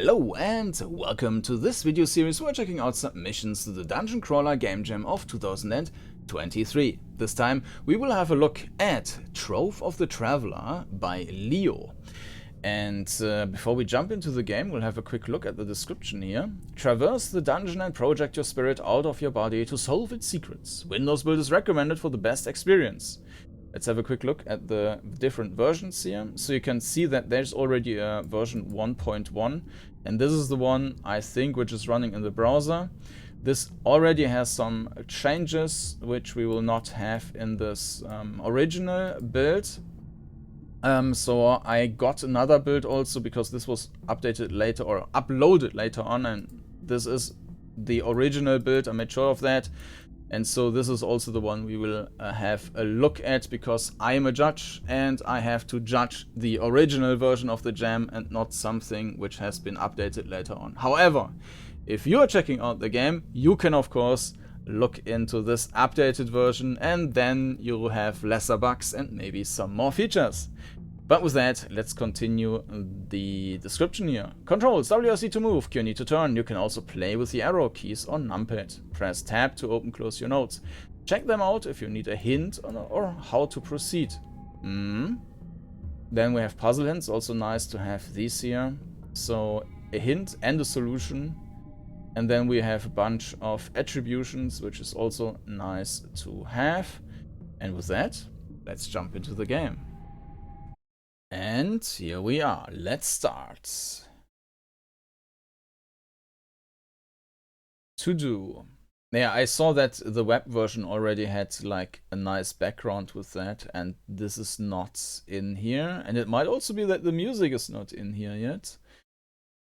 Hello and welcome to this video series where we're checking out submissions to the Dungeoncrawler Gamejam of 2023. This time we will have a look at Trove of the Traveler by Leo. And before we jump into the game, we'll have a quick look at the description here. Traverse the dungeon and project your spirit out of your body to solve its secrets. Windows build is recommended for the best experience. Let's have a quick look at the different versions here. So you can see that there's already a version 1.1, and this is the one, I think, which is running in the browser. This already has some changes which we will not have in this original build. So I got another build also because this was updated later or uploaded later on, and this is the original build. I made sure of that. And so this is also the one we will have a look at, because I am a judge and I have to judge the original version of the jam and not something which has been updated later on. However, if you are checking out the game, you can of course look into this updated version, and then you will have lesser bugs and maybe some more features. But with that, let's continue the description here. Controls: WSD to move, Q&E to turn. You can also play with the arrow keys on numpad. Press tab to open close your notes. Check them out if you need a hint or how to proceed. Then we have puzzle hints, also nice to have these here. So a hint and a solution. And then we have a bunch of attributions, which is also nice to have. And with that, let's jump into the game. And here we are. Let's start. To do. Yeah, I saw that the web version already had like a nice background with that, and this is not in here. And it might also be that the music is not in here yet.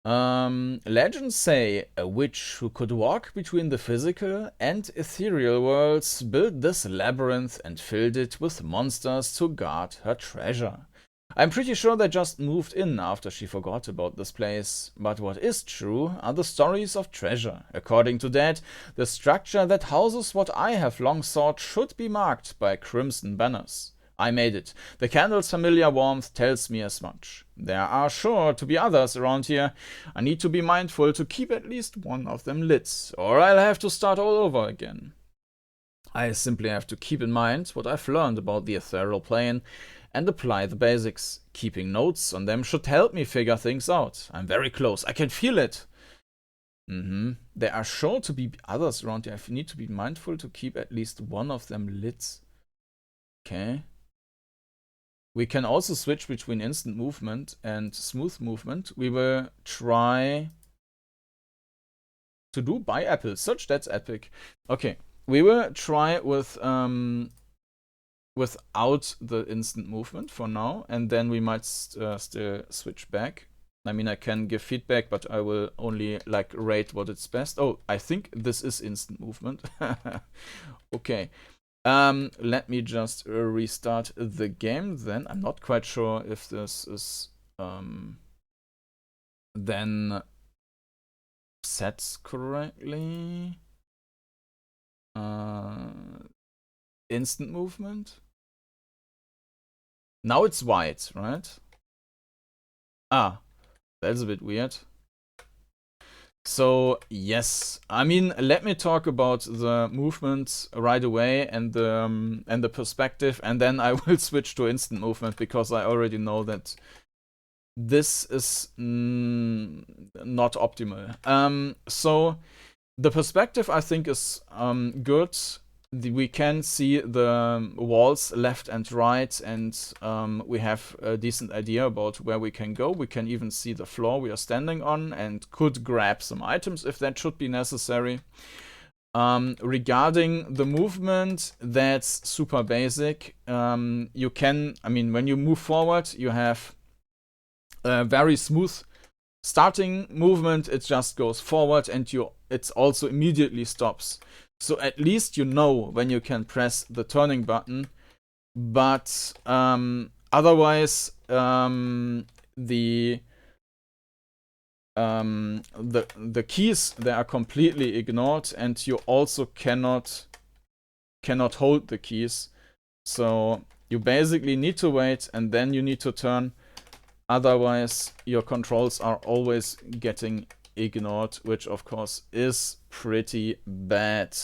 Legends say a witch who could walk between the physical and ethereal worlds built this labyrinth and filled it with monsters to guard her treasure. I'm pretty sure they just moved in after she forgot about this place. But what is true are the stories of treasure. According to that, the structure that houses what I have long sought should be marked by crimson banners. I made it. The candle's familiar warmth tells me as much. There are sure to be others around here. I need to be mindful to keep at least one of them lit, or I'll have to start all over again. I simply have to keep in mind what I've learned about the ethereal plane and apply the basics. Keeping notes on them should help me figure things out. I'm very close. I can feel it. There are sure to be others around here. I need to be mindful to keep at least one of them lit. Okay. We can also switch between instant movement and smooth movement. We will try to do buy apples. Search, that's epic. Okay. We will try with without the instant movement for now, and then we might still switch back. I mean, I can give feedback, but I will only like rate what it's best. Oh, I think this is instant movement. Okay. Let me just restart the game then. I'm not quite sure if this is then set correctly. Instant movement. Now it's white, right? Ah, that's a bit weird. So yes, I mean, let me talk about the movement right away and the perspective, and then I will switch to instant movement, because I already know that this is not optimal. So the perspective, I think, is good. We can see the walls left and right, and we have a decent idea about where we can go. We can even see the floor we are standing on and could grab some items if that should be necessary. Regarding the movement, that's super basic. You can, I mean, when you move forward, you have a very smooth starting movement. It just goes forward, and it also immediately stops. So at least you know when you can press the turning button. But otherwise, the keys, they are completely ignored, and you also cannot hold the keys. So you basically need to wait, and then you need to turn Otherwise, your controls are always getting ignored, which of course is pretty bad.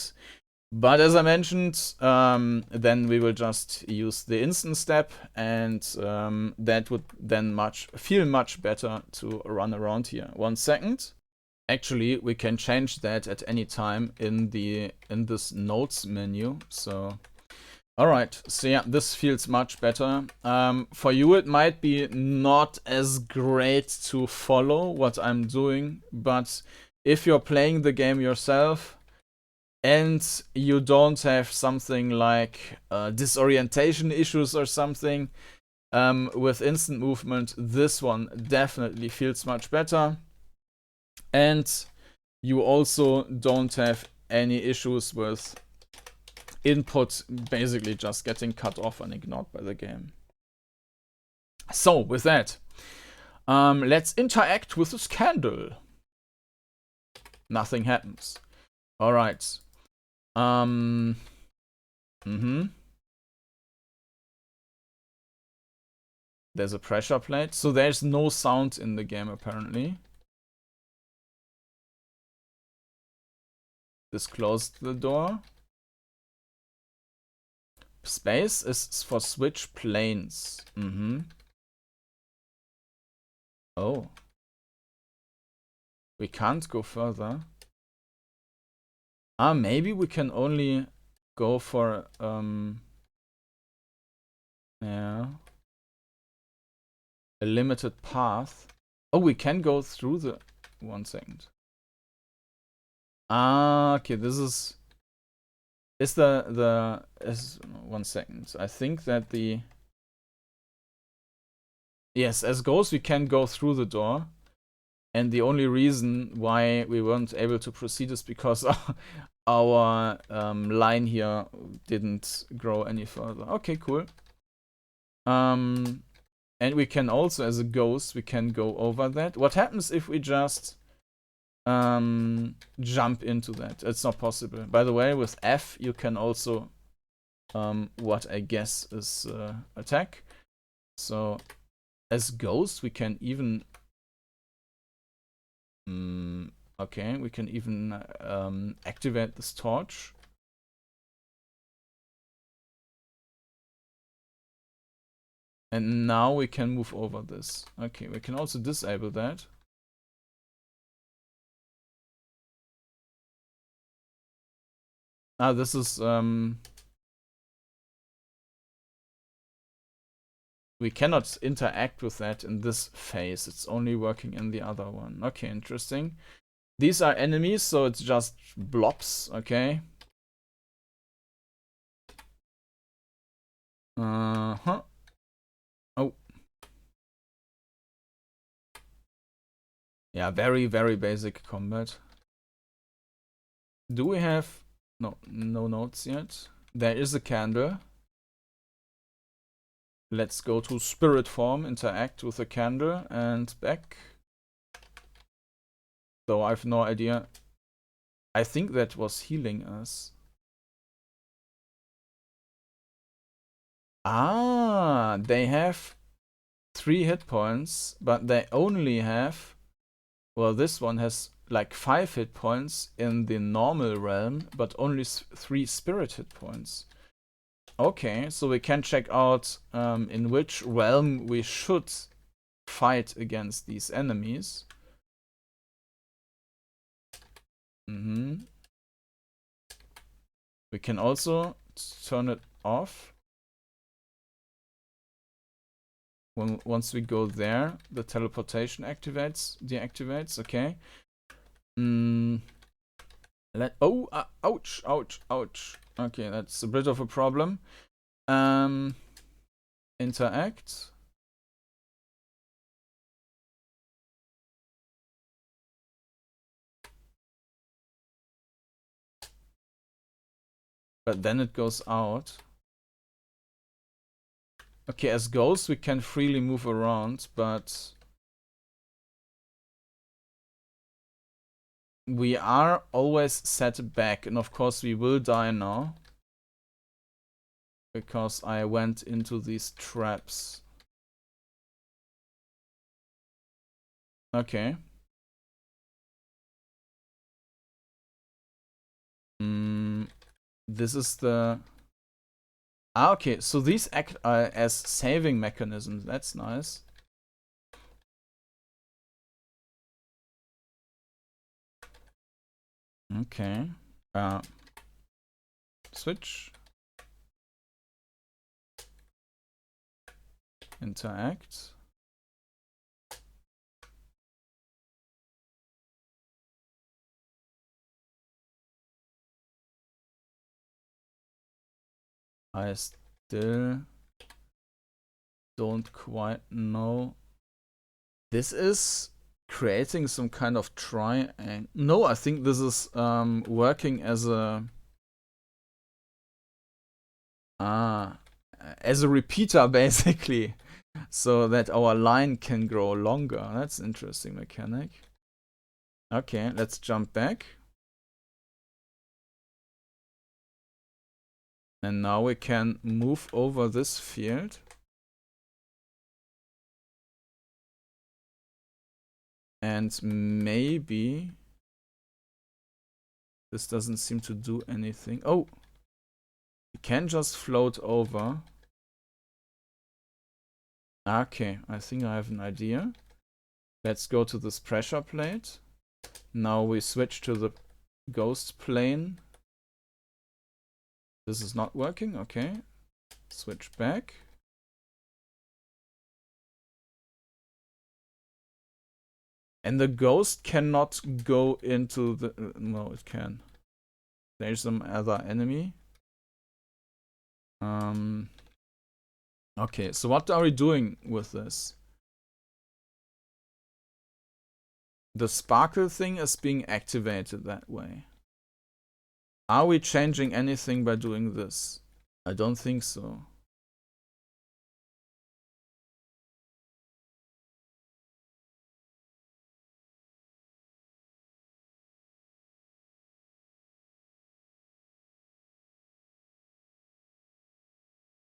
But as I mentioned, then we will just use the instant step, and that would then feel much better to run around here. 1 second. Actually, we can change that at any time in this notes menu. So, all right. So yeah, this feels much better. For you, it might be not as great to follow what I'm doing, but if you're playing the game yourself and you don't have something like disorientation issues or something with instant movement, this one definitely feels much better. And you also don't have any issues with input basically just getting cut off and ignored by the game. So with that, let's interact with this candle. Nothing happens. All right. There's a pressure plate, so there's no sound in the game apparently. This closed the door. Space is for switch planes. Oh. We can't go further. Ah, maybe we can only go for yeah, a limited path. Oh, we can go through the 1 second. Ah, okay, this is the 1 second. I think that yes, as goes, we can go through the door. And the only reason why we weren't able to proceed is because our line here didn't grow any further. Okay, cool. And we can also, as a ghost, we can go over that. What happens if we just jump into that? It's not possible. By the way, with F, you can also, what I guess is attack. So, as ghost, we can even... okay, we can even activate this torch. And now we can move over this. Okay, we can also disable that. Ah, this is... we cannot interact with that in this phase. It's only working in the other one. Okay, interesting. These are enemies, so it's just blobs, okay? Oh. Yeah, very, very basic combat. Do we have... no notes yet. There is a candle. Let's go to spirit form, interact with the candle, and back. So I have no idea. I think that was healing us. Ah, they have 3 hit points, but they only have... well, this one has like 5 hit points in the normal realm, but only 3 spirit hit points. Okay, so we can check out in which realm we should fight against these enemies. We can also turn it off. Once we go there, the teleportation deactivates. Okay. Ouch, ouch, ouch. Okay, that's a bit of a problem. Interact. But then it goes out. Okay, as ghosts we can freely move around, but we are always set back, and of course we will die now. Because I went into these traps. Okay. This is the... Ah, okay. So these act as saving mechanisms. That's nice. Okay. Switch. Interact. I still don't quite know. This is creating some kind of triangle. No, I think this is working as a as a repeater basically, so that our line can grow longer. That's an interesting mechanic. Okay, let's jump back. And now we can move over this field. And maybe this doesn't seem to do anything. Oh, you can just float over. Okay, I think I have an idea. Let's go to this pressure plate. Now we switch to the ghost plane. This is not working. Okay, switch back. And the ghost cannot go into the... no, it can. There's some other enemy. Okay, so what are we doing with this? The sparkle thing is being activated that way. Are we changing anything by doing this? I don't think so.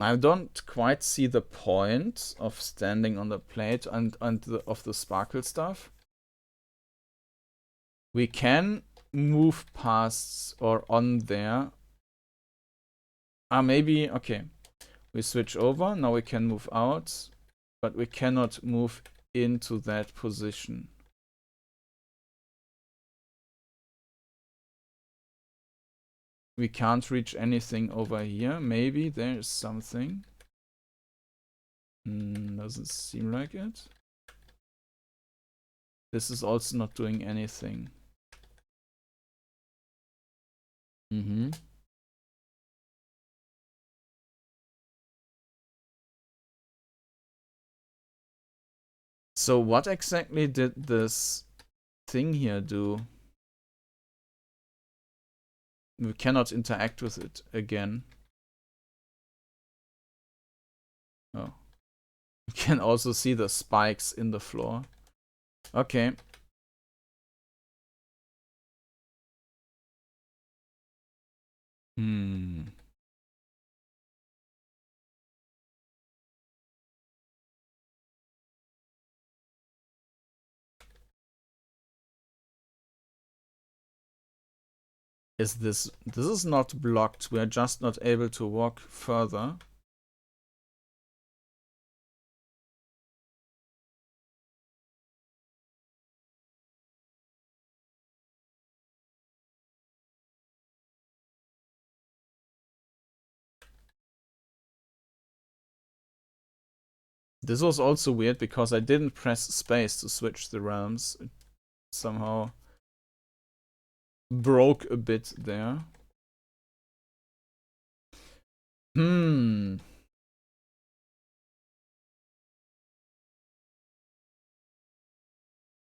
I don't quite see the point of standing on the plate and of the sparkle stuff. We can move past or on there. Maybe, okay. We switch over, now we can move out, but we cannot move into that position. We can't reach anything over here. Maybe there's something. Doesn't seem like it. This is also not doing anything. So what exactly did this thing here do? We cannot interact with it again. Oh. You can also see the spikes in the floor. Okay. This is not blocked. We are just not able to walk further. This was also weird because I didn't press space to switch the realms. It somehow broke a bit there.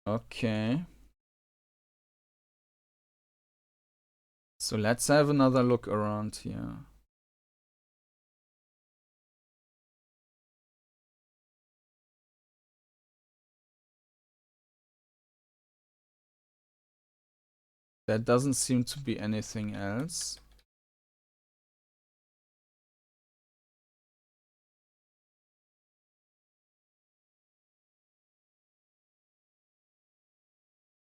Okay. So let's have another look around here. There doesn't seem to be anything else.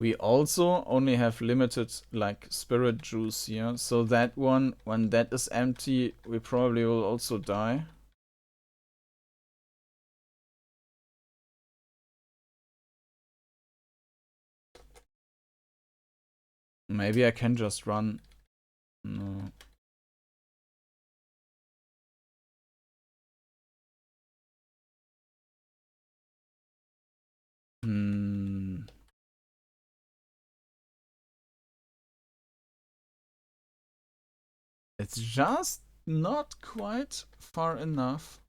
We also only have limited like spirit juice here, so that one, when that is empty, we probably will also die. Maybe I can just run. No. It's just not quite far enough.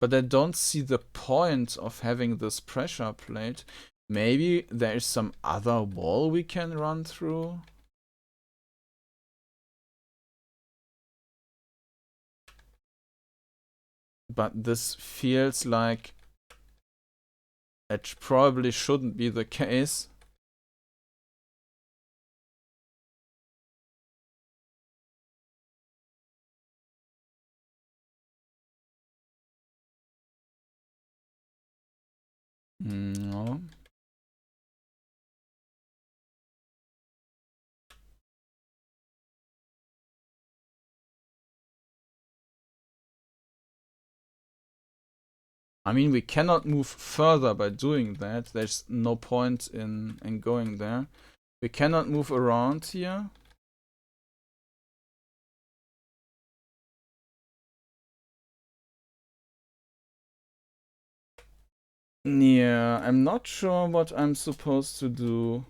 But I don't see the point of having this pressure plate. Maybe there's some other wall we can run through. But this feels like it probably shouldn't be the case. No. I mean, we cannot move further by doing that. There's no point in going there. We cannot move around here. Yeah, I'm not sure what I'm supposed to do.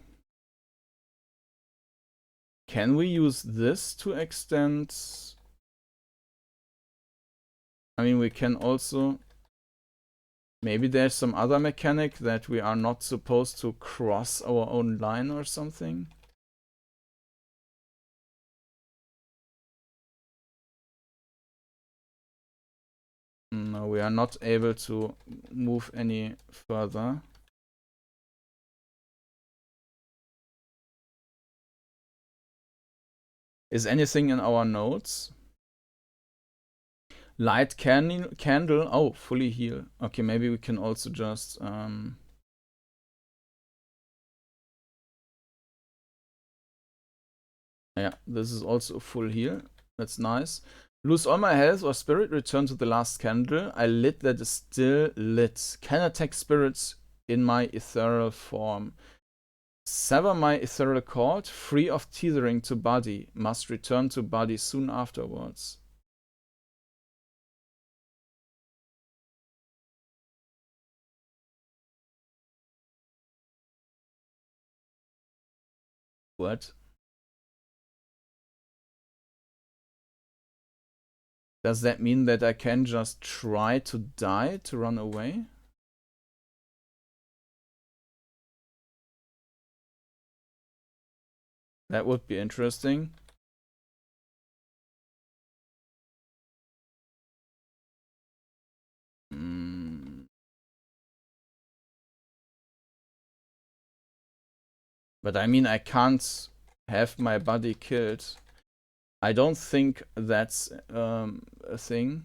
Can we use this to extend? I mean, we can also... Maybe there's some other mechanic that we are not supposed to cross our own line or something. No, we are not able to move any further. Is anything in our notes? Light candle. Oh, fully heal. Okay, maybe we can also just... Yeah, this is also a full heal. That's nice. Lose all my health or spirit, return to the last candle. I lit that is still lit. Can attack spirits in my ethereal form. Sever my ethereal cord, free of tethering to body. Must return to body soon afterwards. What? Does that mean that I can just try to die to run away? That would be interesting. But I mean, I can't have my body killed. I don't think that's a thing.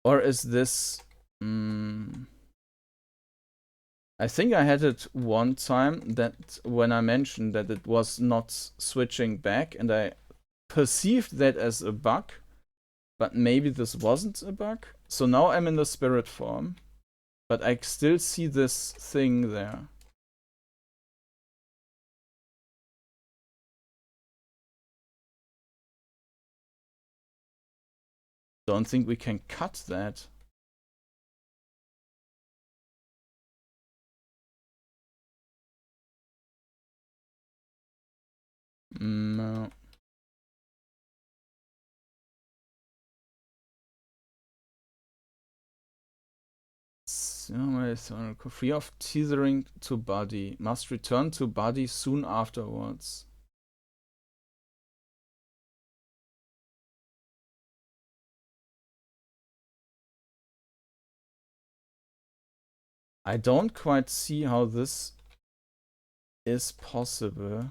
Or is this... I think I had it one time that when I mentioned that it was not switching back, and I perceived that as a bug, but maybe this wasn't a bug. So now I'm in the spirit form, but I still see this thing there. Don't think we can cut that. No. Free of tethering to body. Must return to body soon afterwards. I don't quite see how this is possible.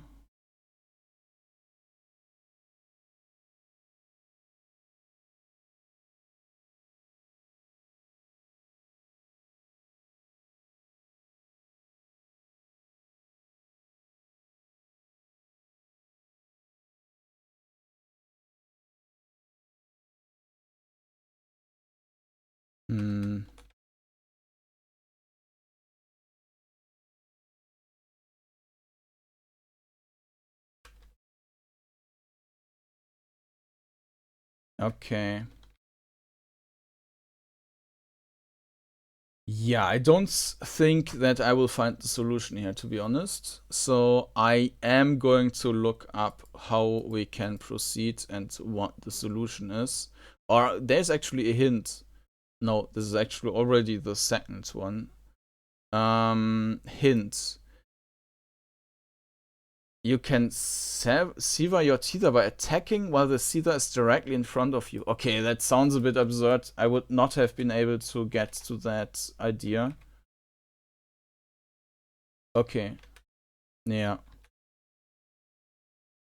Hmm. Okay. Yeah, I don't think that I will find the solution here, to be honest. So I am going to look up how we can proceed and what the solution is. Or there's actually a hint. No, this is actually already the second one. Hint. You can sever your tether by attacking while the tether is directly in front of you. Okay, that sounds a bit absurd. I would not have been able to get to that idea. Okay. Yeah.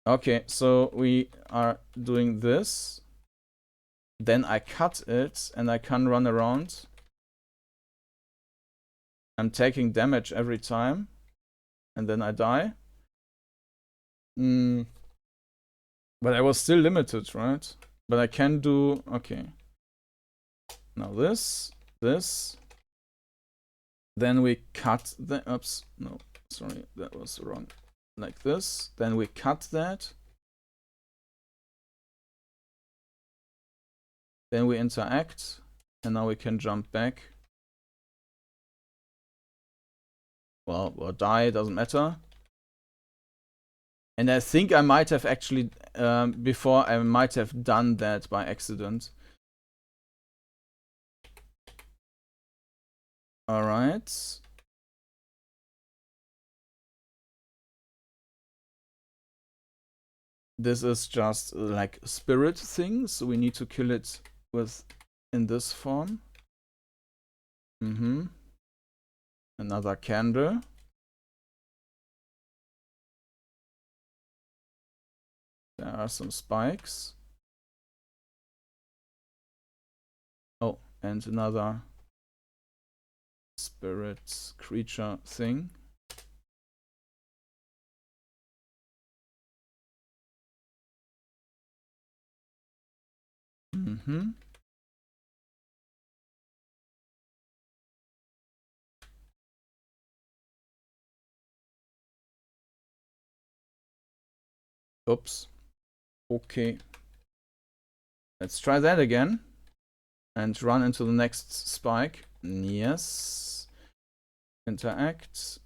Okay, so we are doing this. Then I cut it and I can run around. I'm taking damage every time. And then I die. But I was still limited, right? But I can do... Okay. Now this. Then we cut the... Oops. No, sorry. That was wrong. Like this. Then we cut that. Then we interact. And now we can jump back. Well, or die. Doesn't matter. And I think I might have actually... before, I might have done that by accident. Alright. This is just like spirit thing, so we need to kill it with in this form. Another candle. There are some spikes. Oh, and another spirit creature thing. Oops. Okay. Let's try that again. And run into the next spike. Yes. Interact.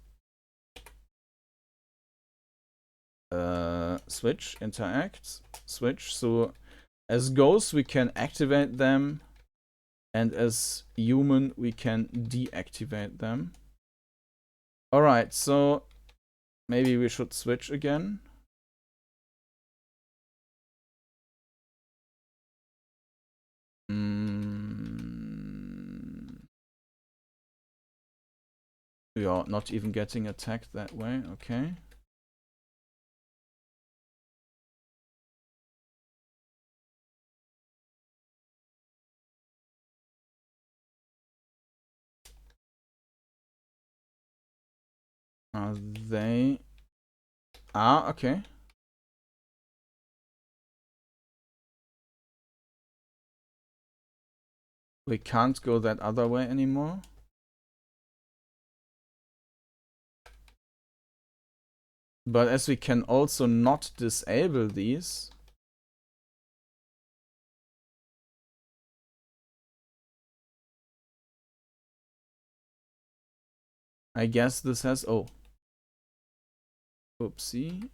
Switch. Interact. Switch. So as ghosts we can activate them. And as human we can deactivate them. Alright, so maybe we should switch again. We are not even getting attacked that way, okay. Are they... Ah, okay. We can't go that other way anymore. But as we can also not disable these... I guess this has... Oh. Oopsie.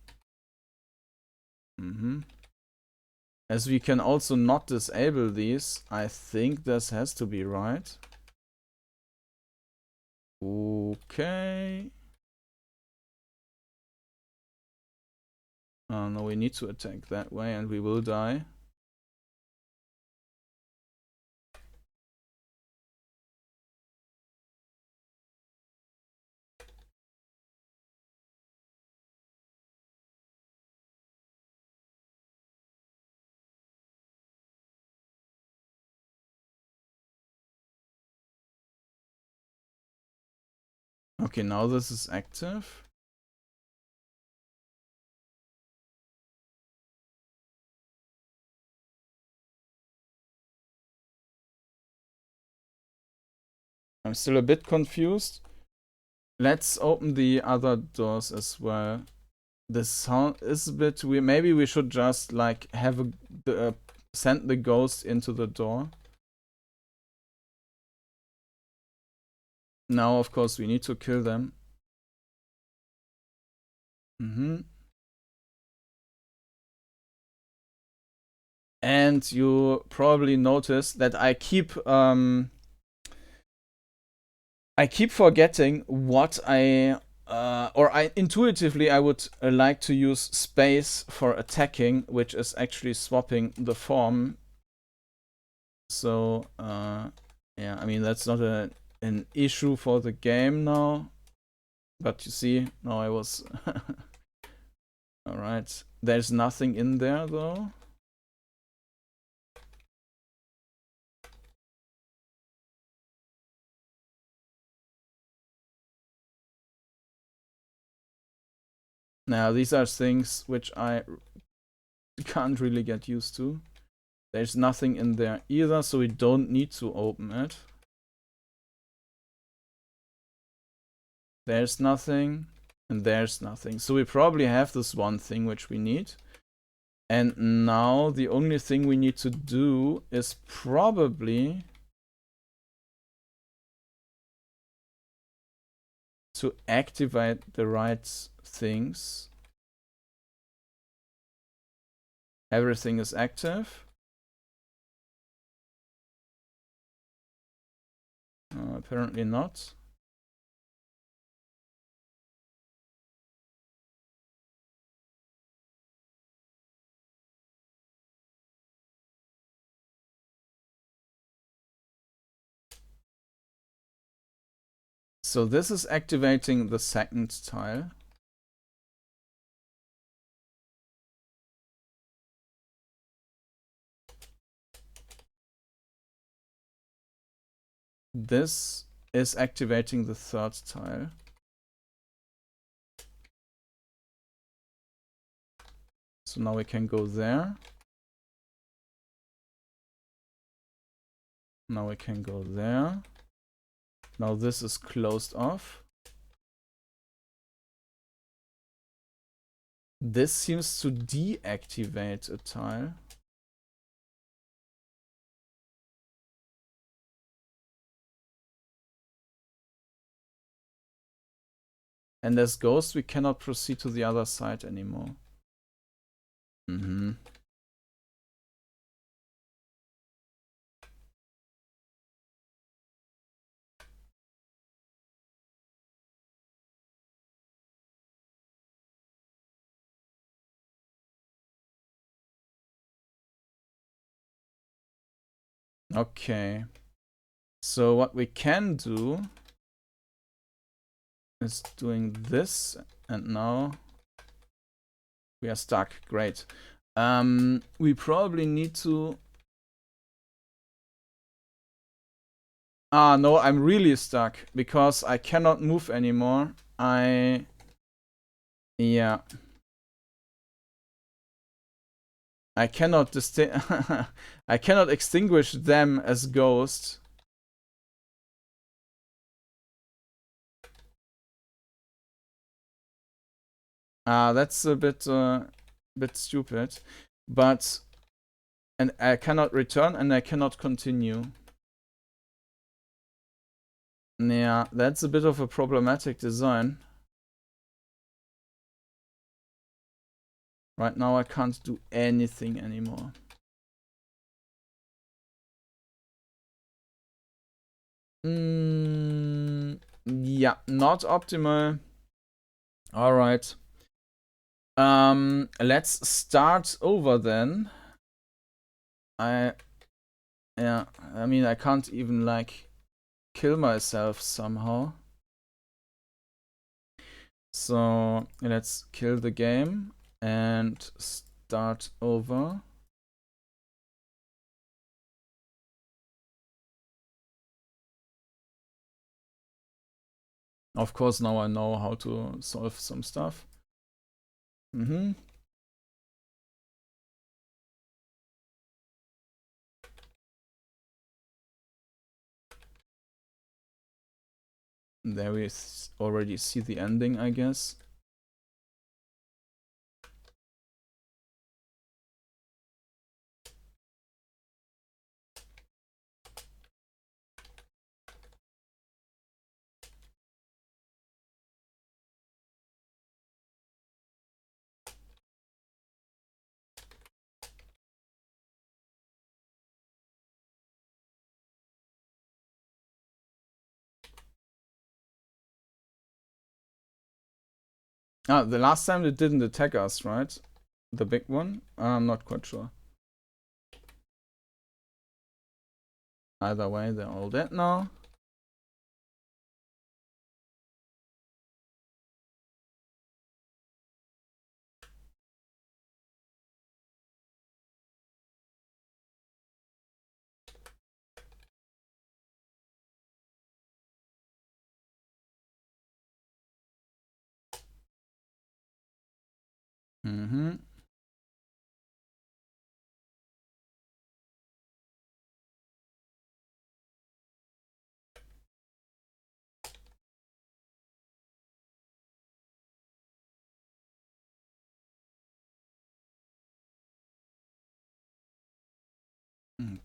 As we can also not disable these, I think this has to be right. Okay. Oh no, we need to attack that way and we will die. Okay, now this is active. I'm still a bit confused. Let's open the other doors as well. The sound is a bit weird. Maybe we should just like have send the ghost into the door. Now, of course, we need to kill them. And you probably notice that I keep forgetting what I intuitively I would like to use space for attacking, which is actually swapping the form. So yeah, I mean that's not an issue for the game now, but you see now I was all right. There's nothing in there though. Now these are things which I can't really get used to. There's nothing in there either, so we don't need to open it. There's nothing, and there's nothing. So we probably have this one thing which we need. And now the only thing we need to do is probably to activate the right things. Everything is active. Apparently not. So this is activating the second tile. This is activating the third tile. So now we can go there. Now we can go there. Now this is closed off. This seems to deactivate a tile. And as ghosts, we cannot proceed to the other side anymore. Okay. So what we can do is doing this, and now we are stuck. Great. We probably need to... no, I'm really stuck because I cannot move anymore. Yeah. I cannot I cannot extinguish them as ghosts. That's a bit stupid. But and I cannot return and I cannot continue. Yeah, that's a bit of a problematic design. Right now I can't do anything anymore. Yeah, not optimal. All right. Let's start over then. I mean, I can't even like kill myself somehow. So let's kill the game and start over. Of course, now I know how to solve some stuff. There we already see the ending, I guess. Ah, the last time it didn't attack us, right? The big one? I'm not quite sure. Either way, they're all dead now.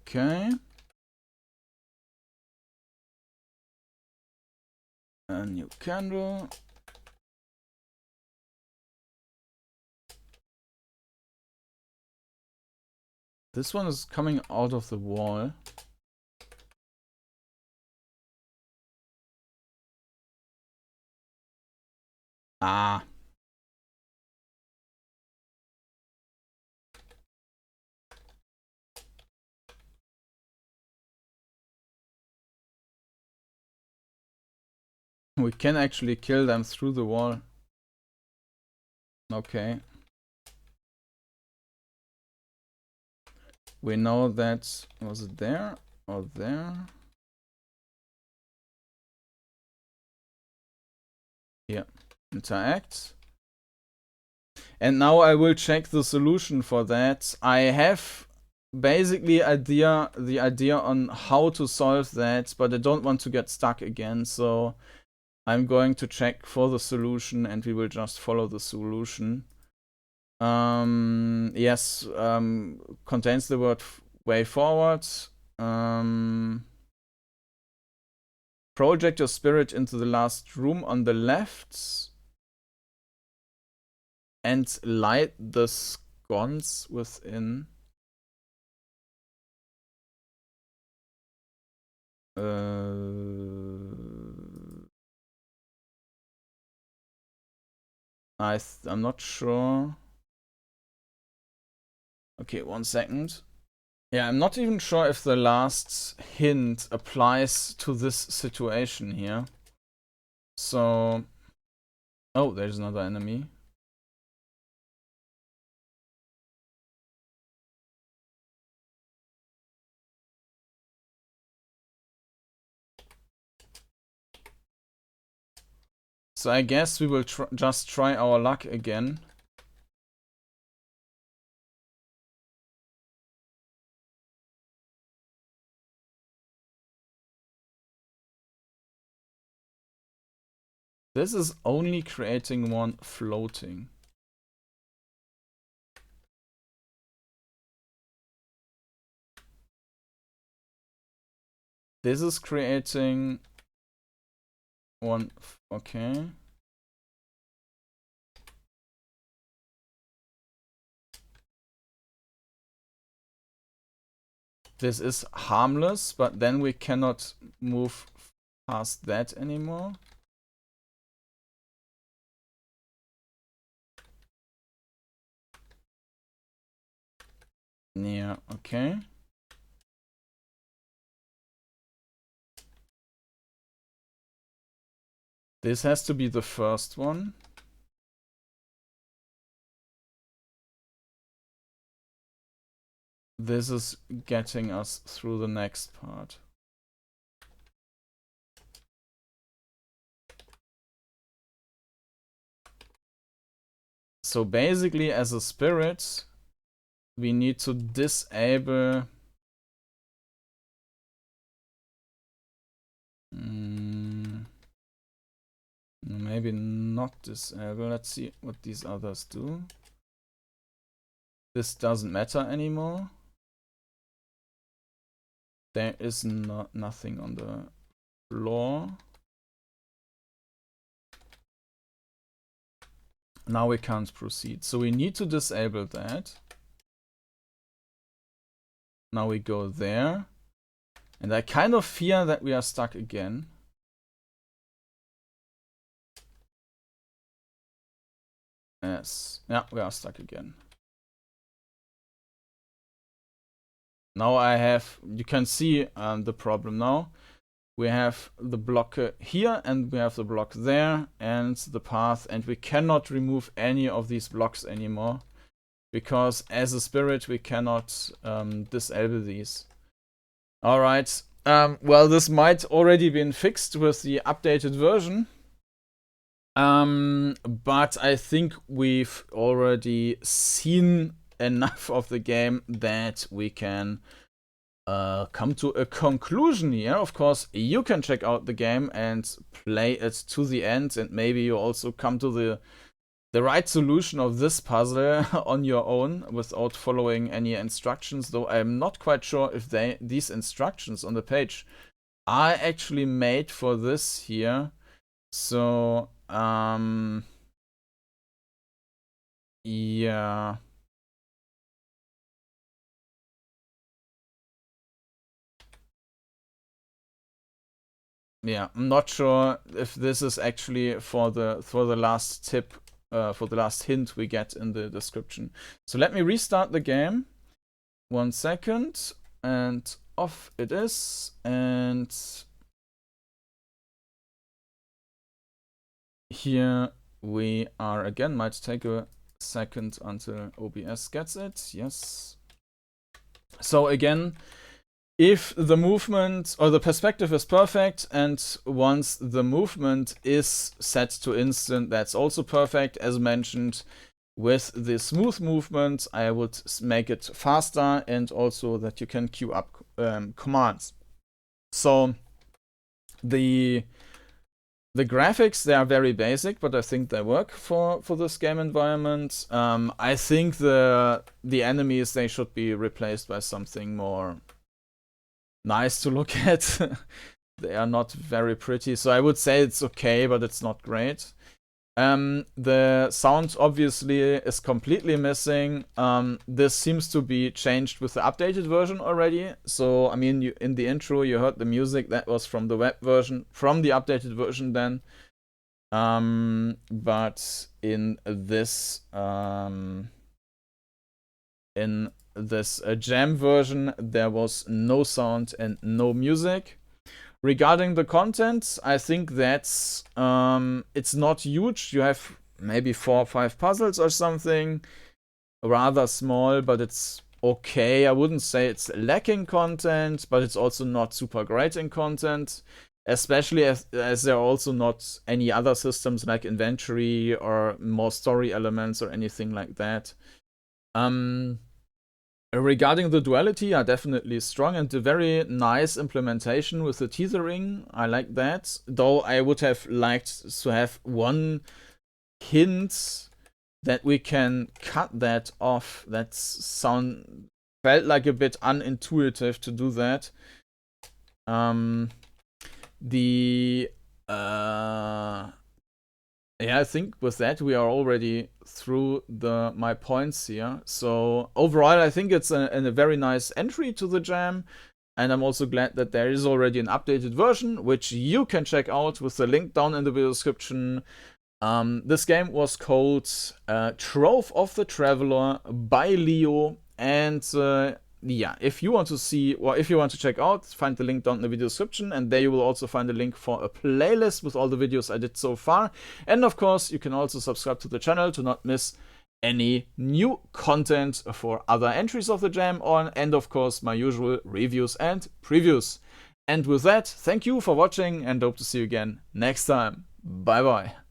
Okay. A new candle. This one is coming out of the wall. Ah. We can actually kill them through the wall. Okay. We know that... Was it there or there? Yeah. Interact. And now I will check the solution for that. I have basically the idea on how to solve that, but I don't want to get stuck again, so I'm going to check for the solution and we will just follow the solution. Yes, contains the word way forward. Project your spirit into the last room on the left and light the sconce within. I'm not sure. Okay, 1 second. Yeah, I'm not even sure if the last hint applies to this situation here. So... Oh, there's another enemy. So I guess we will just try our luck again. This is only creating one floating. This is creating one... Okay. This is harmless, but then we cannot move past that anymore. Yeah, okay. This has to be the first one. This is getting us through the next part. So basically, as a spirit, we need to disable maybe not disable. Let's see what these others do. This doesn't matter anymore. There is nothing on the floor. Now we can't proceed. So we need to disable that. Now we go there. And I kind of fear that we are stuck again. Yes. Yeah, we are stuck again. Now I have, you can see the problem now. We have the block here and we have the block there and the path, and we cannot remove any of these blocks anymore because as a spirit we cannot disable these. Alright, well, this might already been fixed with the updated version. But I think we've already seen enough of the game that we can come to a conclusion here. Of course, you can check out the game and play it to the end, and maybe you also come to the right solution of this puzzle on your own without following any instructions, though I'm not quite sure if these instructions on the page are actually made for this here. So yeah. Yeah, I'm not sure if this is actually for the last tip, for the last hint we get in the description. So let me restart the game. 1 second, and off it is. And here we are again. Might take a second until OBS gets it. Yes. So again, if the movement or the perspective is perfect, and once the movement is set to instant, that's also perfect. As mentioned, with the smooth movement, I would make it faster, and also that you can queue up commands. So the graphics, they are very basic, but I think they work for this game environment. I think the enemies, they should be replaced by something more nice to look at. They are not very pretty, so I would say it's okay, but it's not great. The sound obviously is completely missing. This seems to be changed with the updated version already. So I mean, in the intro you heard the music that was from the web version, from the updated version then. But in this jam version, there was no sound and no music. Regarding the content, I think that's it's not huge. You have maybe 4 or 5 puzzles or something, rather small, but it's okay. I wouldn't say it's lacking content, but it's also not super great in content, especially as there are also not any other systems like inventory or more story elements or anything like that. Regarding the duality, definitely strong, and a very nice implementation with the tethering. I like that, though I would have liked to have one hint that we can cut that off. That felt like a bit unintuitive to do that. Yeah, I think with that we are already through my points here. So overall, I think it's a very nice entry to the jam, and I'm also glad that there is already an updated version, which you can check out with the link down in the video description. This game was called Trove of the Traveler by Leo, and yeah, if you want to see, or if you want to check out, find the link down in the video description, and there you will also find a link for a playlist with all the videos I did so far. And of course, you can also subscribe to the channel to not miss any new content for other entries of the jam, and of course, my usual reviews and previews. And with that, thank you for watching, and hope to see you again next time. Bye bye.